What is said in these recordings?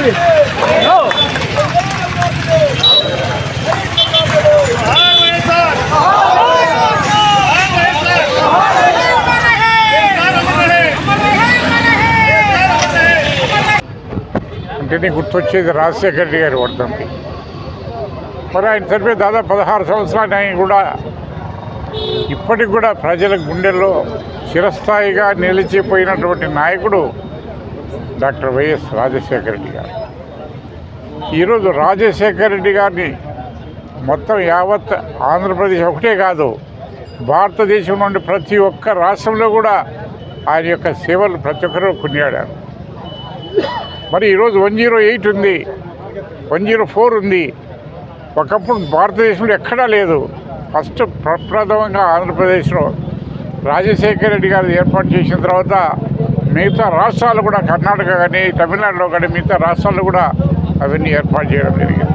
అంటే గుర్తొచ్చేది రాజశేఖర రెడ్డి గారి వర్ధంతి. మరి ఆయన చనిపోయి దాదాపు 16 సంవత్సరాలు ఆయన కూడా ఇప్పటికి కూడా ప్రజల గుండెల్లో చిరస్థాయిగా నిలిచిపోయినటువంటి నాయకుడు డాక్టర్ వైఎస్ రాజశేఖర రెడ్డి గారు. ఈరోజు రాజశేఖర రెడ్డి గారిని మొత్తం యావత్ ఆంధ్రప్రదేశ్ ఒకటే కాదు, భారతదేశం నుండి ప్రతి ఒక్క రాష్ట్రంలో కూడా ఆయన యొక్క సేవలు ప్రతి ఒక్కరూ కొనియాడారు. మరి ఈరోజు 108 ఉంది, 104 ఉంది. ఒకప్పుడు భారతదేశంలో ఎక్కడా లేదు. ఫస్ట్ ప్రప్రథమంగా ఆంధ్రప్రదేశ్లో రాజశేఖర రెడ్డి గారు ఏర్పాటు చేసిన తర్వాత మిగతా రాష్ట్రాలు కూడా, కర్ణాటక కానీ తమిళనాడులో కానీ మిగతా రాష్ట్రాల్లో కూడా అవన్నీ ఏర్పాటు చేయడం జరిగింది.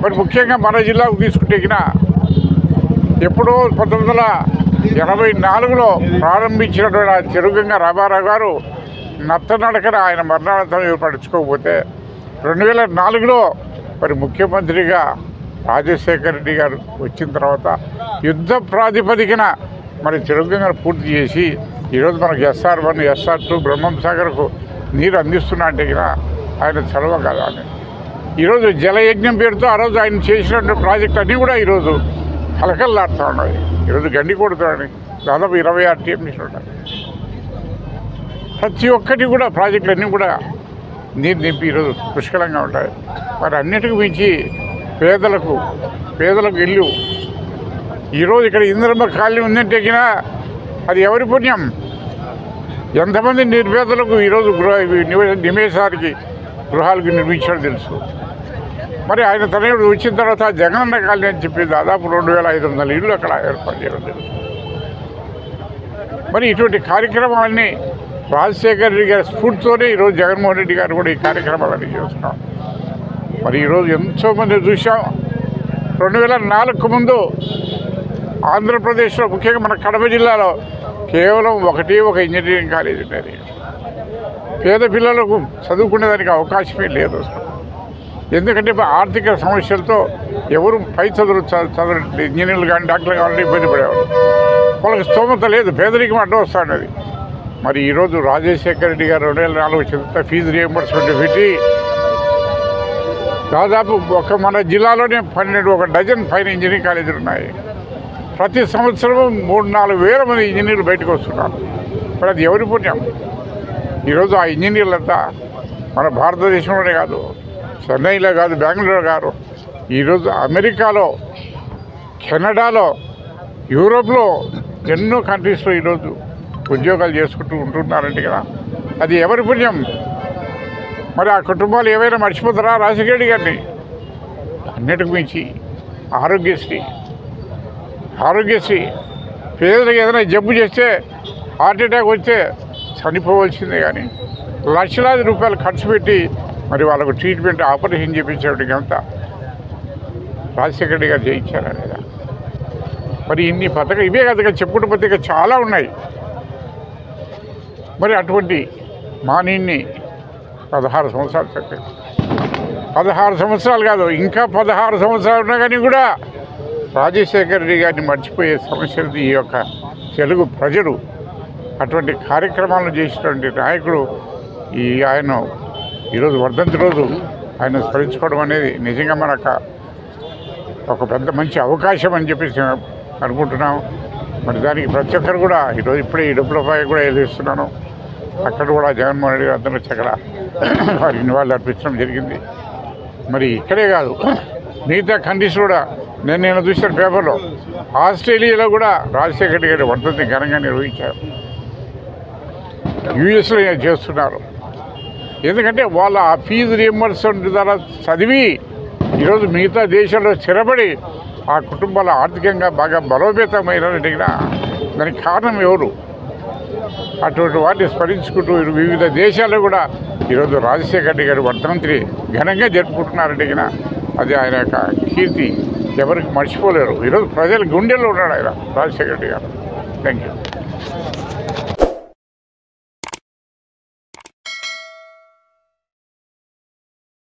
మరి ముఖ్యంగా మన జిల్లాకు తీసుకుంటే ఎప్పుడో 1984లో ప్రారంభించినటువంటి తెలుగుగంగ రామారావు గారు నత్తనడకన ఆయన మరణానంతరం ఏర్పరచుకోకపోతే 2004లో మరి ముఖ్యమంత్రిగా రాజశేఖర రెడ్డి గారు వచ్చిన తర్వాత యుద్ధ ప్రాతిపదికన మరి తెలుగుగంగను పూర్తి చేసి ఈరోజు మనకు SR1, SR2 బ్రహ్మం సాగర్కు నీరు అందిస్తున్నా అంటే ఆయన చలవ కదా అని. ఈరోజు జలయజ్ఞం పేరుతో ఆ రోజు ఆయన చేసినటువంటి ప్రాజెక్టు అన్నీ కూడా ఈరోజు కలకల్లాడుతూ ఉన్నాయి. ఈరోజు గండి కొడుతున్నాయి, దాదాపు 26 TMS ఉన్నాయి. ప్రతి ఒక్కటి కూడా ప్రాజెక్టులు అన్నీ కూడా నీరు నింపి ఈరోజు పుష్కలంగా ఉంటాయి. మరి అన్నిటికీ మించి పేదలకు ఇల్లు ఈరోజు ఇక్కడ ఇందిరమ్మ కాలనీ ఉందంటే అది ఎవరి పుణ్యం? ఎంతమంది నిర్పేదలకు ఈరోజు నివేశానికి గృహాలకు నిర్మించాడో తెలుసు. మరి ఆయన తనయుడు వచ్చిన తర్వాత జగనన్న కాలనీ అని చెప్పి దాదాపు 2500 ఇళ్ళు అక్కడ ఏర్పాటు చేయడం తెలుసు. మరి ఇటువంటి కార్యక్రమాలన్నీ రాజశేఖర రెడ్డి గారి స్ఫూర్తితోనే ఈరోజు జగన్మోహన్ రెడ్డి గారు కూడా ఈ కార్యక్రమాలన్నీ చేస్తున్నాం. మరి ఈరోజు ఎంతోమంది చూసాం. 2004కు ముందు ఆంధ్రప్రదేశ్లో ముఖ్యంగా మన కడప జిల్లాలో కేవలం ఒక ఇంజనీరింగ్ కాలేజ్ ఉండేది. పేద పిల్లలకు చదువుకునేదానికి అవకాశమే లేదు. ఎందుకంటే ఆర్థిక సమస్యలతో ఎవరు పై చదువు ఇంజనీర్లు కానీ డాక్టర్లు కావాలంటే ఇబ్బంది పడేవారు. వాళ్ళకి స్తోమత లేదు, పేదరికం అడ్డం వస్తూ ఉన్నది. మరి ఈరోజు రాజశేఖర రెడ్డి గారు 2004 చదువుతా ఫీజు రియంబర్స్మెంట్ పెట్టి దాదాపు మన జిల్లాలోనే 12 డజన్ పైన ఇంజనీరింగ్ కాలేజీలు ఉన్నాయి. ప్రతి సంవత్సరం 3-4 వేల మంది ఇంజనీర్లు బయటకు వస్తున్నారు. మరి అది ఎవరి పుణ్యం? ఈరోజు ఆ ఇంజనీర్లంతా మన భారతదేశంలోనే కాదు, చెన్నైలో కాదు, బెంగళూరులో కాదు, ఈరోజు అమెరికాలో, కెనడాలో, యూరోప్లో ఎన్నో కంట్రీస్లో ఈరోజు ఉద్యోగాలు చేసుకుంటూ ఉంటున్నారంటే అది ఎవరి పుణ్యం? మరి ఆ కుటుంబాలు ఏవైనా మర్చిపోతారా రాజశేఖర రెడ్డి గారిని? అన్నిటికి మించి ఆరోగ్యశ్రీ పేదలకు ఏదైనా జబ్బు చేస్తే, హార్ట్ అటాక్ వస్తే చనిపోవలసిందే. కానీ లక్షలాది రూపాయలు ఖర్చు పెట్టి మరి వాళ్ళకు ట్రీట్మెంట్, ఆపరేషన్ చేయించేవాడికి అంతా రాజశేఖర రెడ్డి గారు చేయించారా లేదా? మరి ఇన్ని పథకాలు ఇవే కదా చెప్పుకుంటూ పోతే చాలా ఉన్నాయి. మరి అటువంటి మానీయున్ని 16 సంవత్సరాలు చక్కగా 16 సంవత్సరాలు కాదు, ఇంకా 16 సంవత్సరాలు ఉన్నా కానీ కూడా రాజశేఖర రెడ్డి గారిని మర్చిపోయే సమస్యలు ఈ యొక్క తెలుగు ప్రజలు. అటువంటి కార్యక్రమాలను చేసినటువంటి నాయకుడు ఆయన ఈరోజు వర్ధంతి రోజు ఆయన స్మరించుకోవడం అనేది నిజంగా మనకు ఒక పెద్ద మంచి అవకాశం అని చెప్పేసి అనుకుంటున్నాం. మరి దానికి ప్రతి ఒక్కరు కూడా ఈరోజు ఇప్పుడే ఈ డబ్బులపై కూడా ఎదురుస్తున్నాను. అక్కడ కూడా జగన్మోహన్ రెడ్డి గారు అందరూ వచ్చి అక్కడ వారికి నివాళులు అర్పించడం జరిగింది. మరి ఇక్కడే కాదు, మిగతా కంట్రీస్ కూడా నేను చూసిన పేపర్లో ఆస్ట్రేలియాలో కూడా రాజశేఖర రెడ్డి గారి వర్ధంతి ఘనంగా నిర్వహించారు. యూఎస్లో చేస్తున్నారు. ఎందుకంటే వాళ్ళ ఆ ఫీజు రియంబర్స్మెంట్ ద్వారా చదివి ఈరోజు మిగతా దేశాల్లో స్థిరపడి ఆ కుటుంబాల ఆర్థికంగా బాగా బలోపేతమైన దానికి కారణం ఎవరు? అటువంటి వాటిని స్మరించుకుంటూ వివిధ దేశాల్లో కూడా ఈరోజు రాజశేఖర రెడ్డి గారి వర్ధంతిని ఘనంగా జరుపుకుంటున్నారంటే అది ఆయన యొక్క కీర్తి ఎవరికి మర్చిపోలేరు. ఈరోజు ప్రజల గుండెల్లో ఉన్నాడు ఆయన రాజశేఖర రెడ్డి గారు. Thank you.